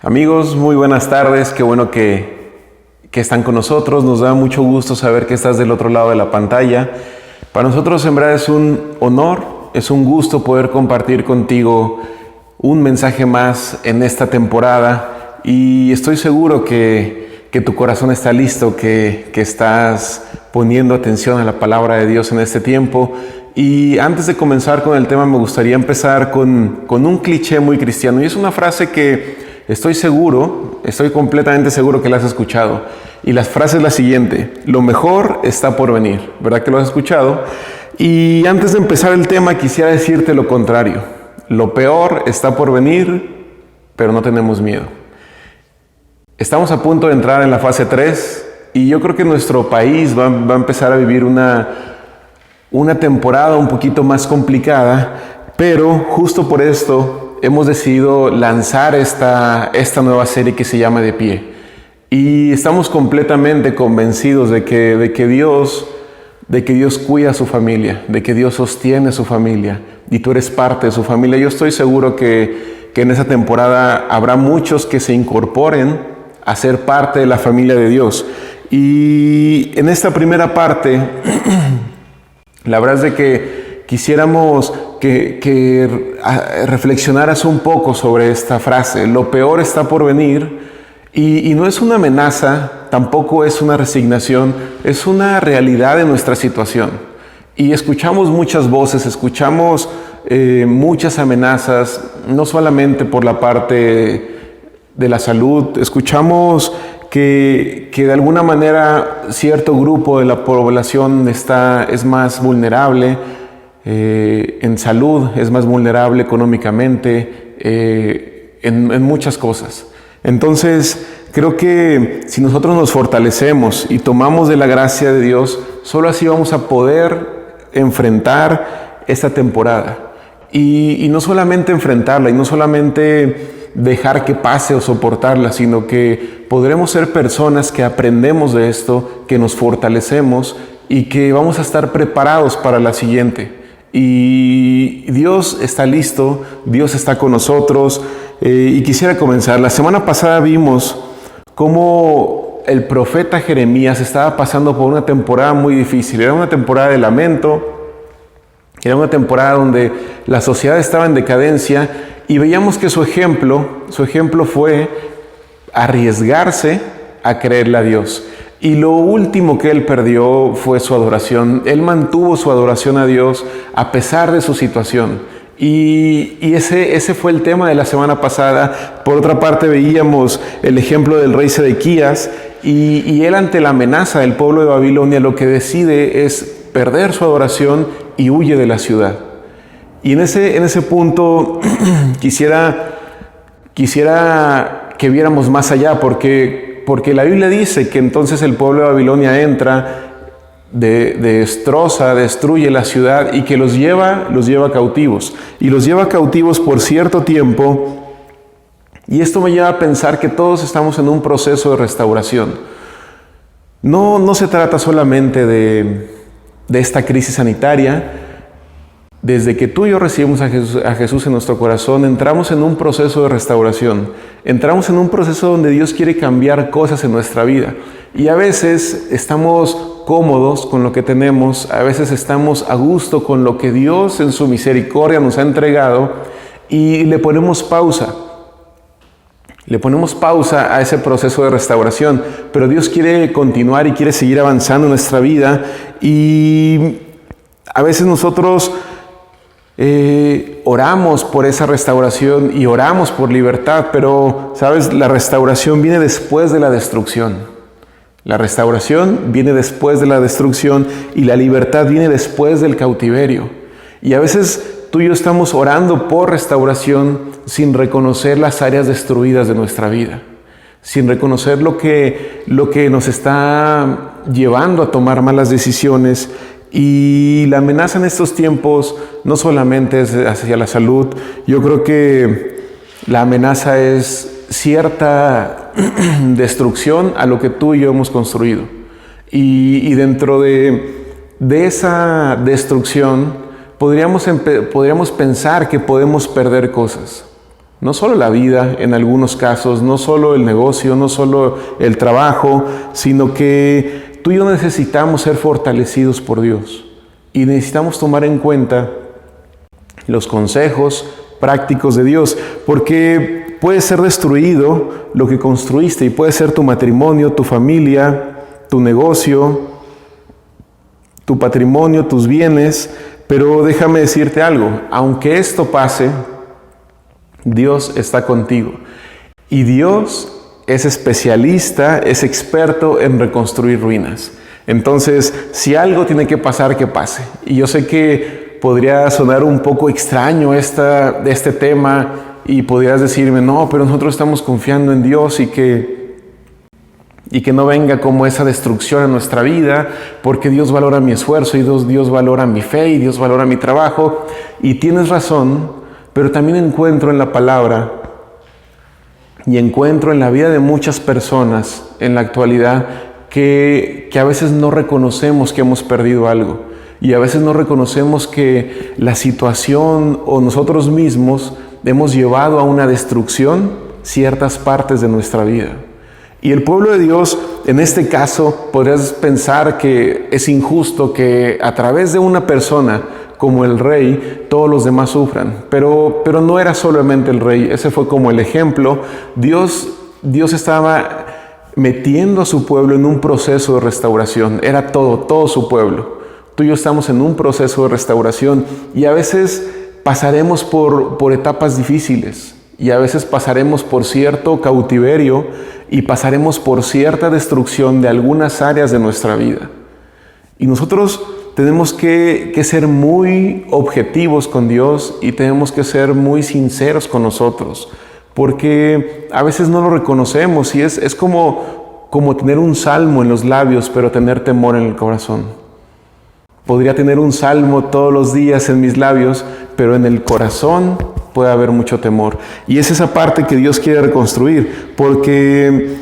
Amigos, muy buenas tardes, qué bueno que están con nosotros, nos da mucho gusto saber que estás del otro lado de la pantalla. Para nosotros en verdad es un honor, es un gusto poder compartir contigo un mensaje más en esta temporada y estoy seguro que tu corazón está listo, que estás poniendo atención a la palabra de Dios en este tiempo. Y antes de comenzar con el tema me gustaría empezar con un cliché muy cristiano y es una frase que estoy completamente seguro que la has escuchado. Y la frase es la siguiente: lo mejor está por venir. ¿Verdad que lo has escuchado? Y antes de empezar el tema quisiera decirte lo contrario. Lo peor está por venir, pero no tenemos miedo. Estamos a punto de entrar en la fase 3 y yo creo que nuestro país va a empezar a vivir una temporada un poquito más complicada, pero justo por esto hemos decidido lanzar esta nueva serie que se llama De Pie. Y estamos completamente convencidos de que Dios cuida a su familia, de que Dios sostiene a su familia y tú eres parte de su familia. Yo estoy seguro que en esa temporada habrá muchos que se incorporen a ser parte de la familia de Dios. Y en esta primera parte, la verdad es de que quisiéramos que reflexionaras un poco sobre esta frase. Lo peor está por venir y no es una amenaza, tampoco es una resignación, es una realidad de nuestra situación. Y escuchamos muchas voces, escuchamos muchas amenazas, no solamente por la parte de la salud, escuchamos que de alguna manera cierto grupo de la población es más vulnerable en salud, es más vulnerable económicamente, en muchas cosas. Entonces, creo que si nosotros nos fortalecemos y tomamos de la gracia de Dios, solo así vamos a poder enfrentar esta temporada. Y no solamente enfrentarla, y no solamente dejar que pase o soportarla, sino que podremos ser personas que aprendemos de esto, que nos fortalecemos y que vamos a estar preparados para la siguiente. Y Dios está listo, Dios está con nosotros y quisiera comenzar. La semana pasada vimos cómo el profeta Jeremías estaba pasando por una temporada muy difícil. Era una temporada de lamento, era una temporada donde la sociedad estaba en decadencia y veíamos que su ejemplo fue arriesgarse a creerle a Dios. Y lo último que él perdió fue su adoración. Él mantuvo su adoración a Dios a pesar de su situación. Y ese fue el tema de la semana pasada. Por otra parte, veíamos el ejemplo del rey Sedequías. Y él, ante la amenaza del pueblo de Babilonia, lo que decide es perder su adoración y huye de la ciudad. Y en ese punto quisiera que viéramos más allá, porque la Biblia dice que entonces el pueblo de Babilonia entra, destroza, destruye la ciudad y que los lleva cautivos. Y los lleva cautivos por cierto tiempo. Y esto me lleva a pensar que todos estamos en un proceso de restauración. No se trata solamente de esta crisis sanitaria. Desde que tú y yo recibimos a Jesús en nuestro corazón, entramos en un proceso de restauración. Entramos en un proceso donde Dios quiere cambiar cosas en nuestra vida. Y a veces estamos cómodos con lo que tenemos, a veces estamos a gusto con lo que Dios en su misericordia nos ha entregado y le ponemos pausa. Le ponemos pausa a ese proceso de restauración, pero Dios quiere continuar y quiere seguir avanzando en nuestra vida. Y a veces nosotros oramos por esa restauración y oramos por libertad, pero, ¿sabes? La restauración viene después de la destrucción. La restauración viene después de la destrucción y la libertad viene después del cautiverio. Y a veces tú y yo estamos orando por restauración sin reconocer las áreas destruidas de nuestra vida, sin reconocer lo que nos está llevando a tomar malas decisiones. Y la amenaza en estos tiempos no solamente es hacia la salud. Yo creo que la amenaza es cierta destrucción a lo que tú y yo hemos construido. Y dentro de esa destrucción podríamos pensar que podemos perder cosas. No solo la vida en algunos casos, no solo el negocio, no solo el trabajo, sino que tú y yo necesitamos ser fortalecidos por Dios. Y necesitamos tomar en cuenta los consejos prácticos de Dios, porque puede ser destruido lo que construiste, y puede ser tu matrimonio, tu familia, tu negocio, tu patrimonio, tus bienes. Pero déjame decirte algo, aunque esto pase, Dios está contigo. Y Dios es especialista, es experto en reconstruir ruinas. Entonces, si algo tiene que pasar, que pase. Y yo sé que podría sonar un poco extraño este tema, y podrías decirme, no, pero nosotros estamos confiando en Dios y que no venga como esa destrucción en nuestra vida, porque Dios valora mi esfuerzo, y Dios valora mi fe, y Dios valora mi trabajo. Y tienes razón, pero también encuentro en la palabra y encuentro en la vida de muchas personas en la actualidad que a veces no reconocemos que hemos perdido algo, y a veces no reconocemos que la situación o nosotros mismos hemos llevado a una destrucción ciertas partes de nuestra vida. Y el pueblo de Dios, en este caso, podrías pensar que es injusto que a través de una persona como el rey, todos los demás sufran. Pero no era solamente el rey, ese fue como el ejemplo. Dios estaba metiendo a su pueblo en un proceso de restauración. Era todo su pueblo. Tú y yo estamos en un proceso de restauración, y a veces pasaremos por etapas difíciles, y a veces pasaremos por cierto cautiverio, y pasaremos por cierta destrucción de algunas áreas de nuestra vida. Y nosotros tenemos que ser muy objetivos con Dios, y tenemos que ser muy sinceros con nosotros, porque a veces no lo reconocemos, y es como tener un salmo en los labios, pero tener temor en el corazón. Podría tener un salmo todos los días en mis labios, pero en el corazón puede haber mucho temor. Y es esa parte que Dios quiere reconstruir, porque,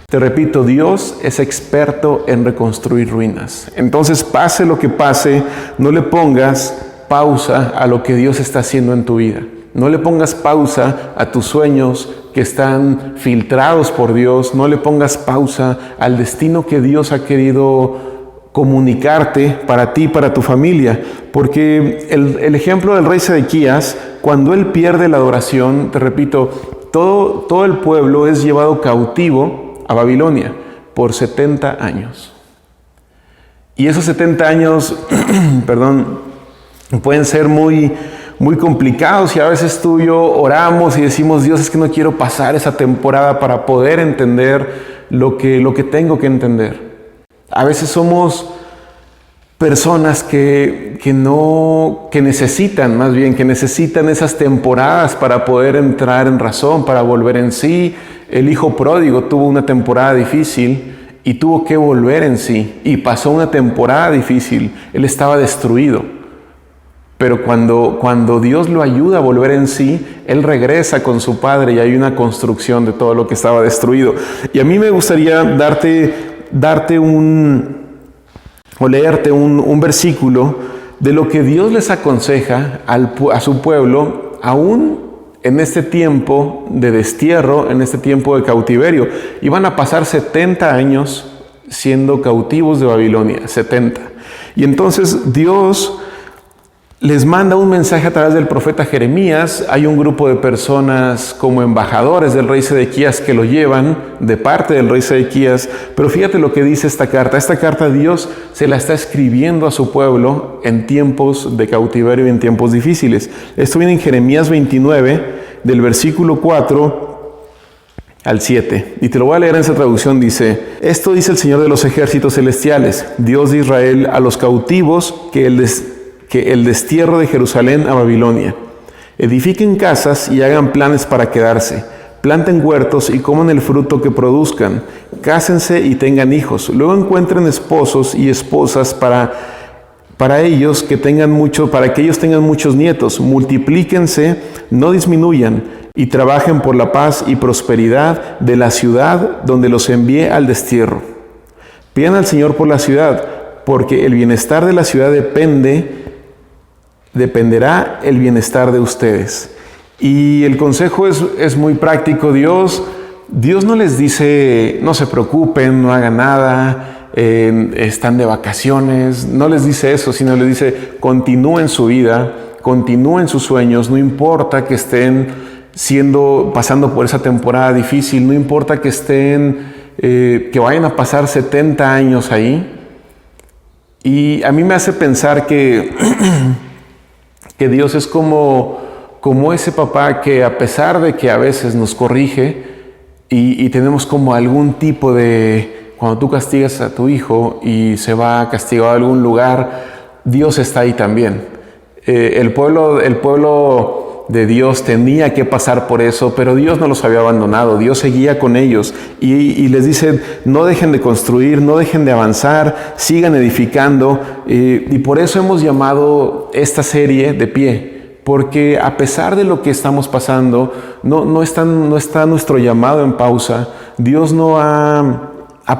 te repito, Dios es experto en reconstruir ruinas. Entonces, pase lo que pase, no le pongas pausa a lo que Dios está haciendo en tu vida. No le pongas pausa a tus sueños que están filtrados por Dios. No le pongas pausa al destino que Dios ha querido comunicarte para ti, para tu familia. Porque el ejemplo del rey Sedequías, cuando él pierde la adoración, te repito, todo el pueblo es llevado cautivo a Babilonia por 70 años. Y esos 70 años, pueden ser muy complicados, y a veces tú y yo oramos y decimos, Dios, es que no quiero pasar esa temporada para poder entender lo que tengo que entender. A veces somos personas que necesitan esas temporadas para poder entrar en razón, para volver en sí. El hijo pródigo tuvo una temporada difícil y tuvo que volver en sí, y pasó una temporada difícil. Él estaba destruido, pero cuando Dios lo ayuda a volver en sí, él regresa con su padre, y hay una construcción de todo lo que estaba destruido. Y a mí me gustaría leerte un versículo de lo que Dios les aconseja a su pueblo, aún en este tiempo de destierro, en este tiempo de cautiverio. Iban a pasar 70 años siendo cautivos de Babilonia, 70. Y entonces Dios les manda un mensaje a través del profeta Jeremías. Hay un grupo de personas como embajadores del rey Sedequías que lo llevan de parte del rey Sedequías. Pero fíjate lo que dice esta carta. Esta carta Dios se la está escribiendo a su pueblo en tiempos de cautiverio y en tiempos difíciles. Esto viene en Jeremías 29, del versículo 4 al 7. Y te lo voy a leer en esa traducción. Dice: esto dice el Señor de los ejércitos celestiales, Dios de Israel, a los cautivos que el destierro de Jerusalén a Babilonia. Edifiquen casas y hagan planes para quedarse. Planten huertos y coman el fruto que produzcan. Cásense y tengan hijos. Luego encuentren esposos y esposas para ellos para que ellos tengan muchos nietos. Multiplíquense, no disminuyan, y trabajen por la paz y prosperidad de la ciudad donde los envié al destierro. Pidan al Señor por la ciudad, porque el bienestar de la ciudad dependerá el bienestar de ustedes. Y el consejo es muy práctico. Dios no les dice, no se preocupen, no hagan nada, están de vacaciones. No les dice eso, sino les dice, continúen su vida, continúen sus sueños, no importa que estén pasando por esa temporada difícil, no importa que que vayan a pasar 70 años ahí. Y a mí me hace pensar que Dios es como ese papá que, a pesar de que a veces nos corrige y tenemos como algún tipo de, cuando tú castigas a tu hijo y se va castigado a algún lugar, Dios está ahí también. El pueblo de Dios tenía que pasar por eso, pero Dios no los había abandonado. Dios seguía con ellos y les dice, no dejen de construir, no dejen de avanzar, sigan edificando. Y por eso hemos llamado esta serie De Pie, porque a pesar de lo que estamos pasando, no está nuestro llamado en pausa. Dios no ha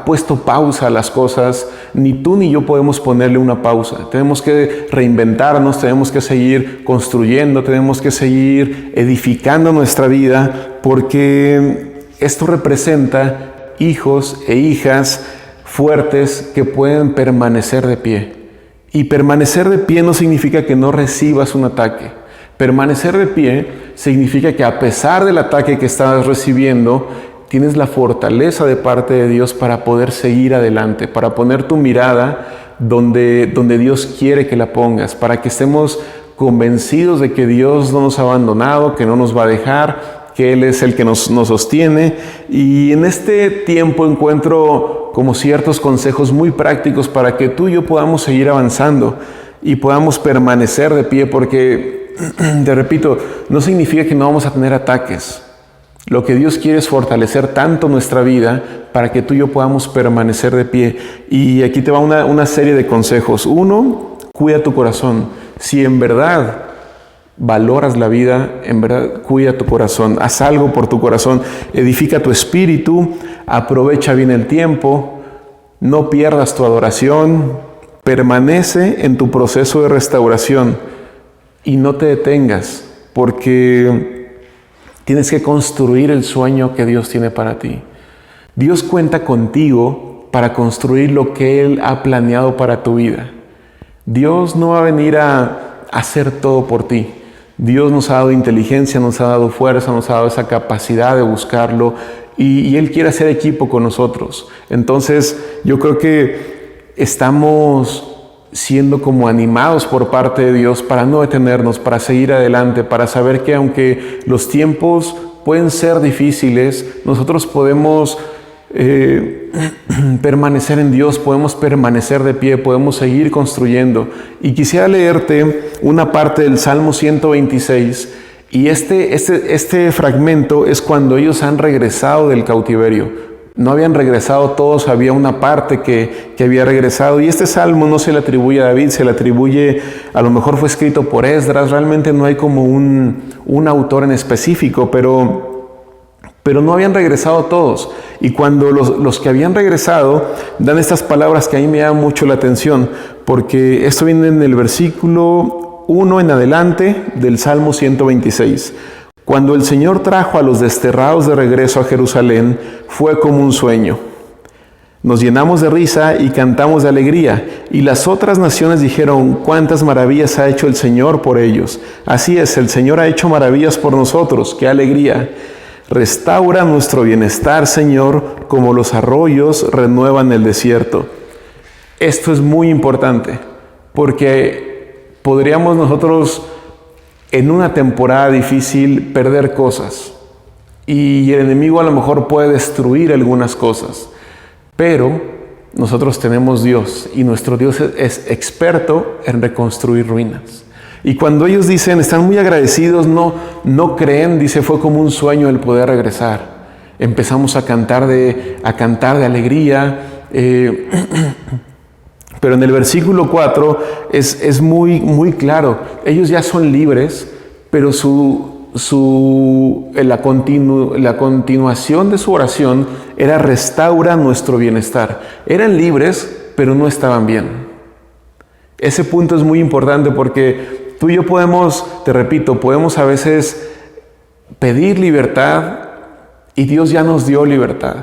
puesto pausa a las cosas, ni tú ni yo podemos ponerle una pausa. Tenemos que reinventarnos, tenemos que seguir construyendo, tenemos que seguir edificando nuestra vida, porque esto representa hijos e hijas fuertes que pueden permanecer de pie. Y permanecer de pie no significa que no recibas un ataque. Permanecer de pie significa que, a pesar del ataque que estás recibiendo, tienes la fortaleza de parte de Dios para poder seguir adelante, para poner tu mirada donde Dios quiere que la pongas, para que estemos convencidos de que Dios no nos ha abandonado, que no nos va a dejar, que Él es el que nos sostiene. Y en este tiempo encuentro como ciertos consejos muy prácticos para que tú y yo podamos seguir avanzando y podamos permanecer de pie, porque, te repito, no significa que no vamos a tener ataques. Lo que Dios quiere es fortalecer tanto nuestra vida para que tú y yo podamos permanecer de pie. Y aquí te va una serie de consejos. 1, cuida tu corazón. Si en verdad valoras la vida, en verdad cuida tu corazón. Haz algo por tu corazón. Edifica tu espíritu. Aprovecha bien el tiempo. No pierdas tu adoración. Permanece en tu proceso de restauración. Y no te detengas, porque tienes que construir el sueño que Dios tiene para ti. Dios cuenta contigo para construir lo que Él ha planeado para tu vida. Dios no va a venir a hacer todo por ti. Dios nos ha dado inteligencia, nos ha dado fuerza, nos ha dado esa capacidad de buscarlo, y Él quiere hacer equipo con nosotros. Entonces, yo creo que estamos siendo como animados por parte de Dios para no detenernos, para seguir adelante, para saber que aunque los tiempos pueden ser difíciles, nosotros podemos permanecer en Dios, podemos permanecer de pie, podemos seguir construyendo. Y quisiera leerte una parte del Salmo 126, y este fragmento es cuando ellos han regresado del cautiverio. No habían regresado todos, había una parte que había regresado. Y este salmo no se le atribuye a David, se le atribuye, a lo mejor fue escrito por Esdras. Realmente no hay como un autor en específico, pero no habían regresado todos. Y cuando los que habían regresado dan estas palabras que a mí me llaman mucho la atención, porque esto viene en el versículo 1 en adelante del Salmo 126. Cuando el Señor trajo a los desterrados de regreso a Jerusalén, fue como un sueño. Nos llenamos de risa y cantamos de alegría, y las otras naciones dijeron, cuántas maravillas ha hecho el Señor por ellos. Así es, el Señor ha hecho maravillas por nosotros, qué alegría. Restaura nuestro bienestar, Señor, como los arroyos renuevan el desierto. Esto es muy importante, porque podríamos nosotros, en una temporada difícil, perder cosas, y el enemigo a lo mejor puede destruir algunas cosas, pero nosotros tenemos Dios, y nuestro Dios es experto en reconstruir ruinas. Y cuando ellos dicen, están muy agradecidos, no creen, dice, fue como un sueño el poder regresar. Empezamos a cantar de alegría. Pero en el versículo 4 es muy, muy claro. Ellos ya son libres, pero la continuación de su oración era restaura nuestro bienestar. Eran libres, pero no estaban bien. Ese punto es muy importante, porque tú y yo podemos, te repito, podemos a veces pedir libertad y Dios ya nos dio libertad.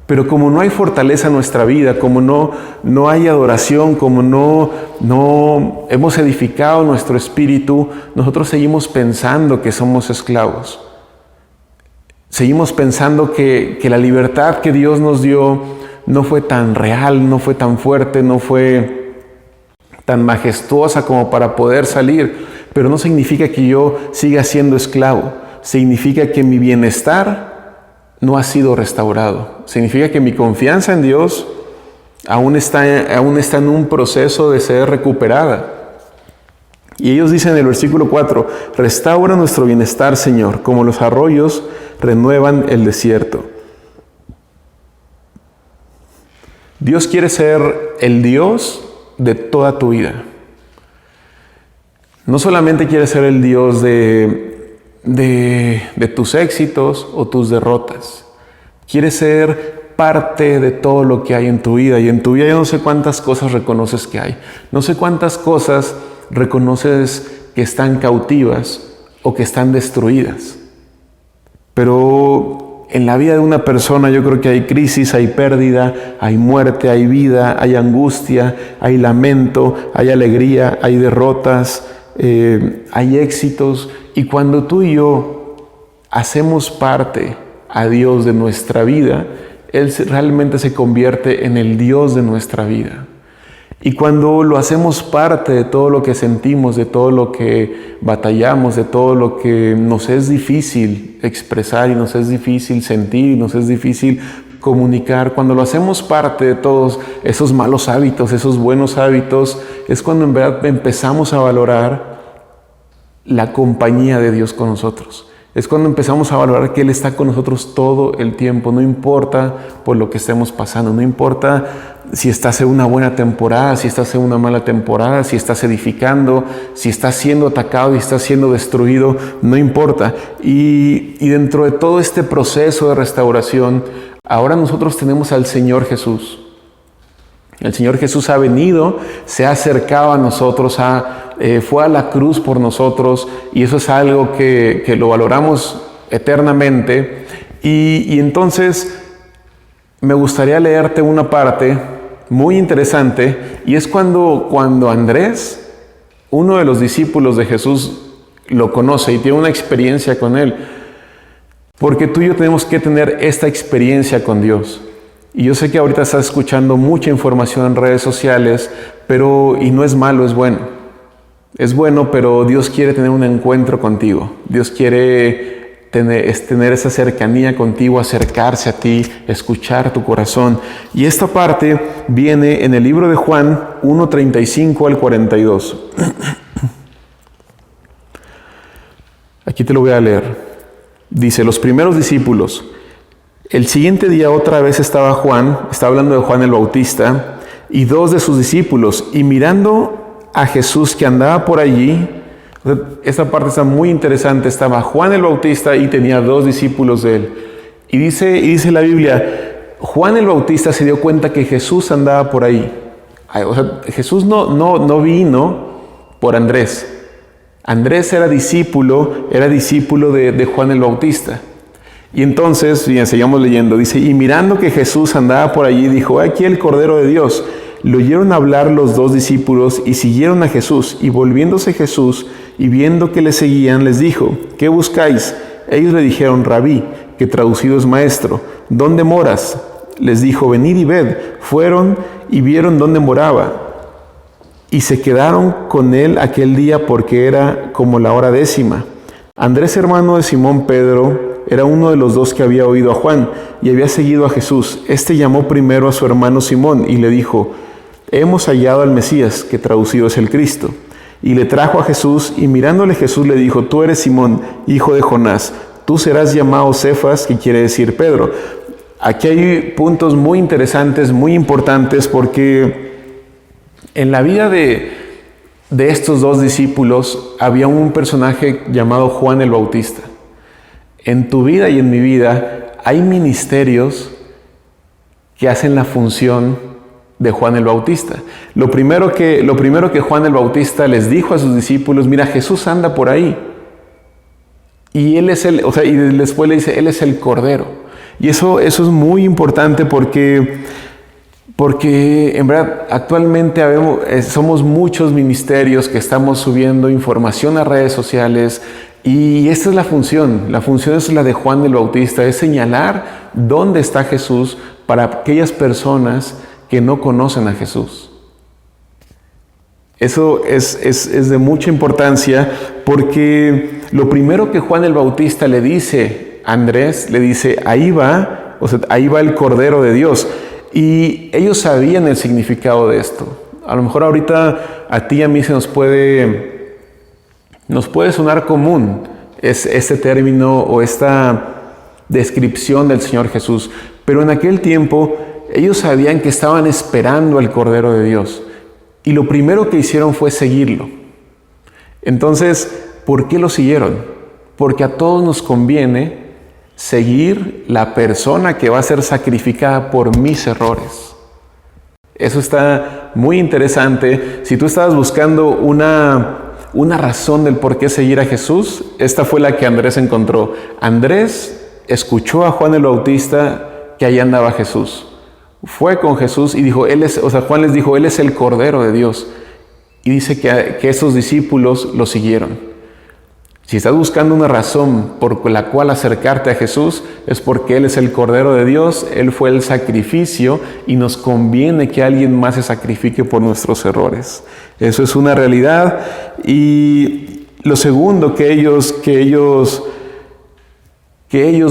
Pero como no hay fortaleza en nuestra vida, como no hay adoración, como no hemos edificado nuestro espíritu, nosotros seguimos pensando que somos esclavos. Seguimos pensando que la libertad que Dios nos dio no fue tan real, no fue tan fuerte, no fue tan majestuosa como para poder salir. Pero no significa que yo siga siendo esclavo. Significa que mi bienestar no ha sido restaurado. Significa que mi confianza en Dios aún está en un proceso de ser recuperada. Y ellos dicen en el versículo 4, restaura nuestro bienestar, Señor, como los arroyos renuevan el desierto. Dios quiere ser el Dios de toda tu vida. No solamente quiere ser el Dios de tus éxitos o tus derrotas. Quiere ser parte de todo lo que hay en tu vida. Y en tu vida yo no sé cuántas cosas reconoces que hay. No sé cuántas cosas reconoces que están cautivas o que están destruidas. Pero en la vida de una persona yo creo que hay crisis, hay pérdida, hay muerte, hay vida, hay angustia, hay lamento, hay alegría, hay derrotas, hay éxitos. Y cuando tú y yo hacemos parte a Dios de nuestra vida, Él realmente se convierte en el Dios de nuestra vida. Y cuando lo hacemos parte de todo lo que sentimos, de todo lo que batallamos, de todo lo que nos es difícil expresar y nos es difícil sentir y nos es difícil comunicar, cuando lo hacemos parte de todos esos malos hábitos, esos buenos hábitos, es cuando en verdad empezamos a valorar la compañía de Dios con nosotros. Es cuando empezamos a valorar que Él está con nosotros todo el tiempo. No importa por lo que estemos pasando, no importa si estás en una buena temporada, si estás en una mala temporada, si estás edificando, si estás siendo atacado y estás siendo destruido, no importa. Y dentro de todo este proceso de restauración, ahora nosotros tenemos al Señor Jesús. El Señor Jesús ha venido, se ha acercado a nosotros, fue a la cruz por nosotros, y eso es algo que lo valoramos eternamente. Y entonces me gustaría leerte una parte muy interesante, y es cuando Andrés, uno de los discípulos de Jesús, lo conoce y tiene una experiencia con Él. Porque tú y yo tenemos que tener esta experiencia con Dios. Y yo sé que ahorita estás escuchando mucha información en redes sociales, y no es malo, es bueno. Es bueno, pero Dios quiere tener un encuentro contigo. Dios quiere tener esa cercanía contigo, acercarse a ti, escuchar tu corazón. Y esta parte viene en el libro de Juan 1:35 al 42. Aquí te lo voy a leer. Dice, los primeros discípulos. El siguiente día otra vez estaba Juan, está hablando de Juan el Bautista, y dos de sus discípulos, y mirando a Jesús que andaba por allí, esta parte está muy interesante, estaba Juan el Bautista y tenía dos discípulos de él. Y dice la Biblia, Juan el Bautista se dio cuenta que Jesús andaba por ahí. O sea, Jesús no vino por Andrés. Andrés era discípulo de Juan el Bautista. Y entonces, bien, sigamos leyendo, dice, y mirando que Jesús andaba por allí, dijo, aquí el Cordero de Dios. Lo oyeron hablar los dos discípulos y siguieron a Jesús. Y volviéndose Jesús y viendo que le seguían, les dijo, ¿qué buscáis? Ellos le dijeron, Rabí, que traducido es maestro, ¿dónde moras? Les dijo, venid y ved. Fueron y vieron dónde moraba. Y se quedaron con él aquel día porque era como la hora 10:00. Andrés, hermano de Simón Pedro, era uno de los dos que había oído a Juan y había seguido a Jesús. Este llamó primero a su hermano Simón y le dijo, hemos hallado al Mesías, que traducido es el Cristo. Y le trajo a Jesús, y mirándole Jesús le dijo, tú eres Simón, hijo de Jonás, tú serás llamado Cefas, que quiere decir Pedro. Aquí hay puntos muy interesantes, muy importantes, porque en la vida de estos dos discípulos había un personaje llamado Juan el Bautista. En tu vida y en mi vida hay ministerios que hacen la función de Juan el Bautista. Lo primero que Juan el Bautista les dijo a sus discípulos, mira, Jesús anda por ahí. Y él es y después le dice, Él es el Cordero. Y eso es muy importante porque en verdad actualmente somos muchos ministerios que estamos subiendo información a redes sociales y esta es la función. La función es la de Juan el Bautista, es señalar dónde está Jesús para aquellas personas que no conocen a Jesús. Eso es de mucha importancia porque lo primero que Juan el Bautista le dice a Andrés, le dice, ahí va el Cordero de Dios. Y ellos sabían el significado de esto. A lo mejor ahorita a ti y a mí nos puede sonar común este término o esta descripción del Señor Jesús. Pero en aquel tiempo ellos sabían que estaban esperando al Cordero de Dios. Y lo primero que hicieron fue seguirlo. Entonces, ¿por qué lo siguieron? Porque a todos nos conviene seguir la persona que va a ser sacrificada por mis errores. Eso está muy interesante. Si tú estabas buscando una razón del por qué seguir a Jesús, esta fue la que Andrés encontró. Andrés escuchó a Juan el Bautista que allá andaba Jesús. Fue con Jesús y dijo, Juan les dijo, Él es el Cordero de Dios. Y dice que esos discípulos lo siguieron. Si estás buscando una razón por la cual acercarte a Jesús, es porque Él es el Cordero de Dios, Él fue el sacrificio y nos conviene que alguien más se sacrifique por nuestros errores. Eso es una realidad. Y lo segundo que ellos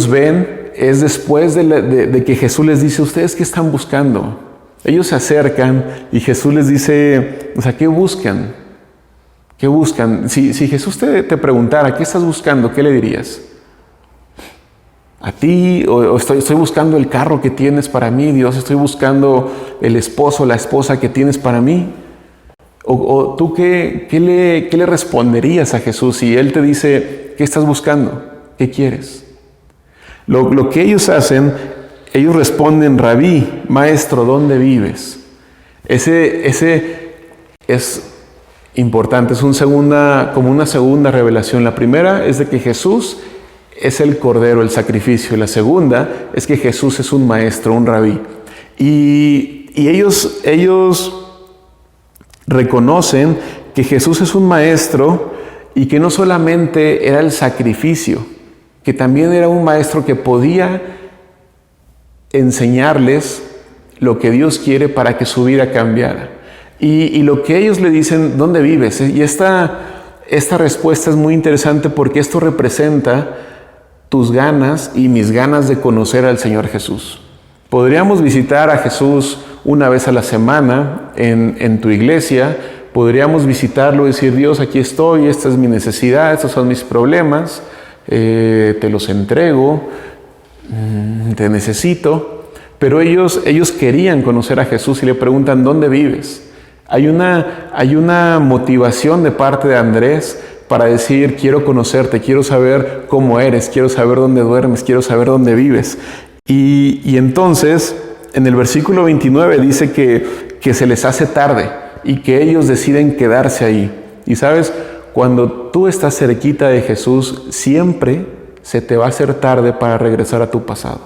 ven es después de que Jesús les dice, ¿ustedes qué están buscando? Ellos se acercan y Jesús les dice, ¿qué buscan? ¿Qué buscan? Si Jesús te preguntara, ¿qué estás buscando? ¿Qué le dirías? ¿A ti? ¿O estoy buscando el carro que tienes para mí, Dios? ¿Estoy buscando el esposo, la esposa que tienes para mí? ¿O tú qué le responderías a Jesús si Él te dice, ¿qué estás buscando? ¿Qué quieres? Lo que ellos hacen, ellos responden, Rabí, Maestro, ¿dónde vives? Ese es importante, es como una segunda revelación. La primera es de que Jesús es el Cordero, el sacrificio. La segunda es que Jesús es un maestro, un rabí. Y ellos reconocen que Jesús es un maestro y que no solamente era el sacrificio, que también era un maestro que podía enseñarles lo que Dios quiere para que su vida cambiara. Y lo que ellos le dicen, ¿dónde vives? Y esta respuesta es muy interesante porque esto representa tus ganas y mis ganas de conocer al Señor Jesús. Podríamos visitar a Jesús una vez a la semana en tu iglesia. Podríamos visitarlo y decir, Dios, aquí estoy, esta es mi necesidad, estos son mis problemas, te los entrego, te necesito. Pero ellos querían conocer a Jesús y le preguntan, ¿dónde vives? Hay una motivación de parte de Andrés para decir, quiero conocerte, quiero saber cómo eres, quiero saber dónde duermes, quiero saber dónde vives. Y entonces, en el versículo 29 dice que se les hace tarde y que ellos deciden quedarse ahí. Y sabes, cuando tú estás cerquita de Jesús, siempre se te va a hacer tarde para regresar a tu pasado.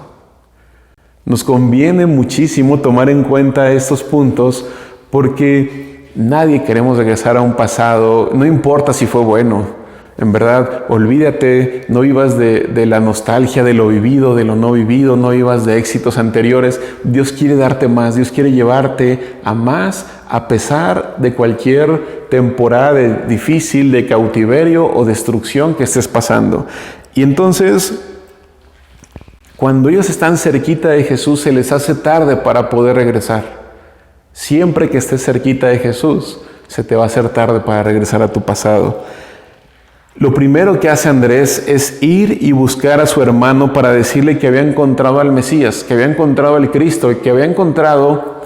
Nos conviene muchísimo tomar en cuenta estos puntos porque nadie queremos regresar a un pasado, no importa si fue bueno. En verdad, olvídate, no vivas de la nostalgia de lo vivido, de lo no vivido, no vivas de éxitos anteriores. Dios quiere darte más, Dios quiere llevarte a más a pesar de cualquier temporada difícil, de cautiverio o destrucción que estés pasando. Y entonces, cuando ellos están cerquita de Jesús, se les hace tarde para poder regresar. Siempre que estés cerquita de Jesús, se te va a hacer tarde para regresar a tu pasado. Lo primero que hace Andrés es ir y buscar a su hermano para decirle que había encontrado al Mesías, que había encontrado al Cristo, y que había encontrado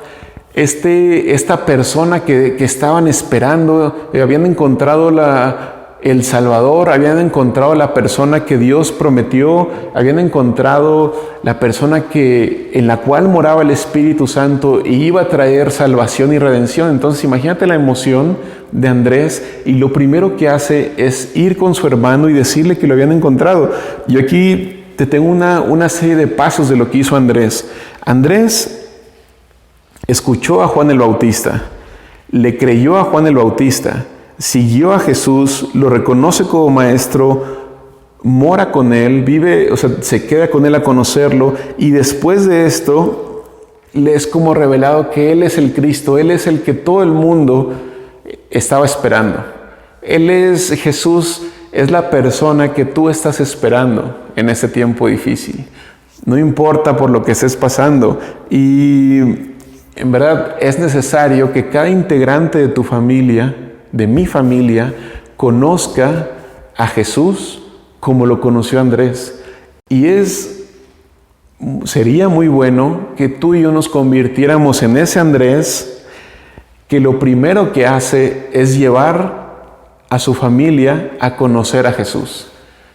esta persona que estaban esperando, habían encontrado el Salvador, habían encontrado la persona que Dios prometió, habían encontrado la persona en la cual moraba el Espíritu Santo y iba a traer salvación y redención. Entonces imagínate la emoción de Andrés, y lo primero que hace es ir con su hermano y decirle que lo habían encontrado. Yo aquí te tengo una serie de pasos de lo que hizo Andrés. Andrés escuchó a Juan el Bautista, le creyó a Juan el Bautista, siguió a Jesús, lo reconoce como maestro, mora con él, se queda con él a conocerlo, y después de esto le es como revelado que Él es el Cristo, Él es el que todo el mundo estaba esperando. Jesús es la persona que tú estás esperando en este tiempo difícil. No importa por lo que estés pasando, y en verdad es necesario que cada integrante de tu familia, de mi familia, conozca a Jesús como lo conoció Andrés. Y sería muy bueno que tú y yo nos convirtiéramos en ese Andrés que lo primero que hace es llevar a su familia a conocer a Jesús.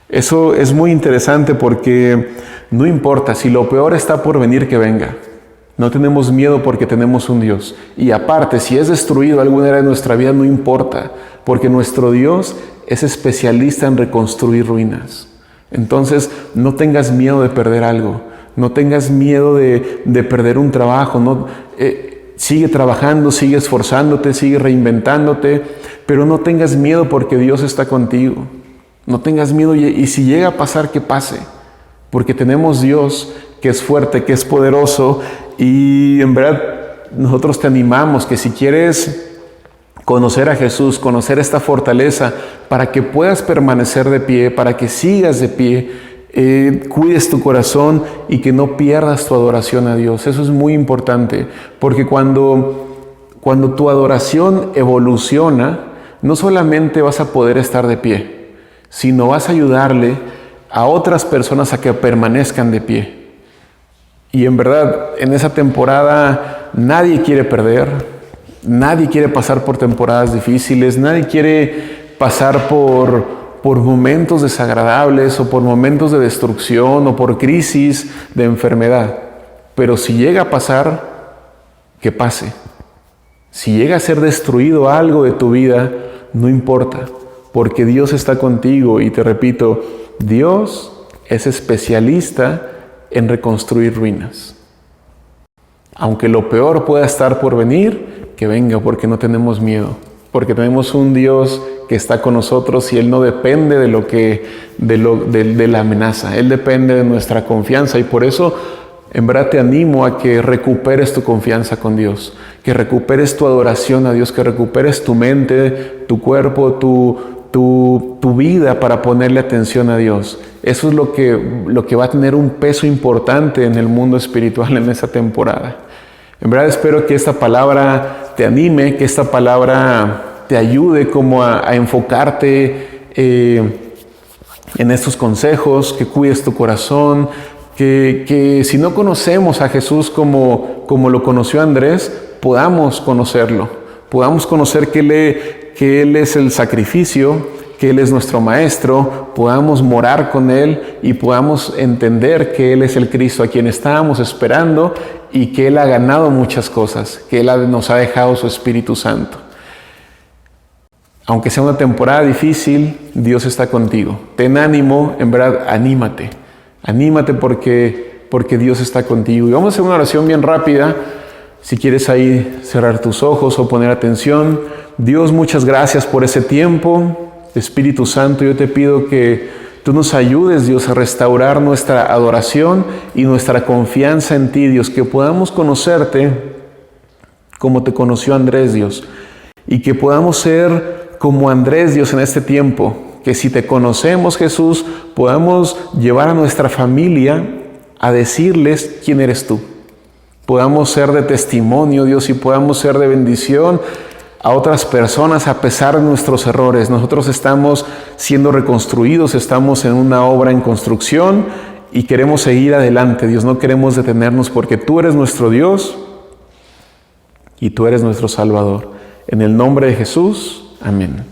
Eso es muy interesante porque no importa si lo peor está por venir, que venga. No tenemos miedo porque tenemos un Dios. Y aparte, si es destruido alguna área de nuestra vida, no importa, porque nuestro Dios es especialista en reconstruir ruinas. Entonces, no tengas miedo de perder algo. No tengas miedo de perder un trabajo. Sigue trabajando, sigue esforzándote, sigue reinventándote, pero no tengas miedo porque Dios está contigo. No tengas miedo, y si llega a pasar, que pase. Porque tenemos Dios que es fuerte, que es poderoso. Y en verdad nosotros te animamos que si quieres conocer a Jesús, conocer esta fortaleza, para que puedas permanecer de pie, para que sigas de pie, cuides tu corazón y que no pierdas tu adoración a Dios. Eso es muy importante, porque cuando tu adoración evoluciona, no solamente vas a poder estar de pie, sino vas a ayudarle a otras personas a que permanezcan de pie. Y en verdad, en esa temporada nadie quiere perder, nadie quiere pasar por temporadas difíciles, nadie quiere pasar por momentos desagradables o por momentos de destrucción o por crisis de enfermedad. Pero si llega a pasar, que pase. Si llega a ser destruido algo de tu vida, no importa, porque Dios está contigo. Y te repito, Dios es especialista en reconstruir ruinas. Aunque lo peor pueda estar por venir, que venga, porque no tenemos miedo, porque tenemos un Dios que está con nosotros, y Él no depende de la amenaza, Él depende de nuestra confianza. Y por eso en verdad te animo a que recuperes tu confianza con Dios, que recuperes tu adoración a Dios, que recuperes tu mente, tu cuerpo, tu vida para ponerle atención a Dios. Eso es lo que va a tener un peso importante en el mundo espiritual en esta temporada. En verdad espero que esta palabra te anime, que esta palabra te ayude como a enfocarte en estos consejos, que cuides tu corazón, que si no conocemos a Jesús como lo conoció Andrés, podamos conocerlo, podamos conocer que Él es el sacrificio, que Él es nuestro Maestro, podamos morar con Él y podamos entender que Él es el Cristo a quien estábamos esperando y que Él ha ganado muchas cosas, que Él nos ha dejado su Espíritu Santo. Aunque sea una temporada difícil, Dios está contigo. Ten ánimo, en verdad, anímate. Anímate porque Dios está contigo. Y vamos a hacer una oración bien rápida. Si quieres ahí cerrar tus ojos o poner atención. Dios, muchas gracias por ese tiempo. Espíritu Santo, yo te pido que tú nos ayudes, Dios, a restaurar nuestra adoración y nuestra confianza en ti, Dios, que podamos conocerte como te conoció Andrés, Dios, y que podamos ser como Andrés, Dios, en este tiempo, que si te conocemos, Jesús, podamos llevar a nuestra familia a decirles quién eres tú. Podamos ser de testimonio, Dios, y podamos ser de bendición a otras personas a pesar de nuestros errores. Nosotros estamos siendo reconstruidos, estamos en una obra en construcción y queremos seguir adelante, Dios. No queremos detenernos porque tú eres nuestro Dios y tú eres nuestro Salvador. En el nombre de Jesús, amén.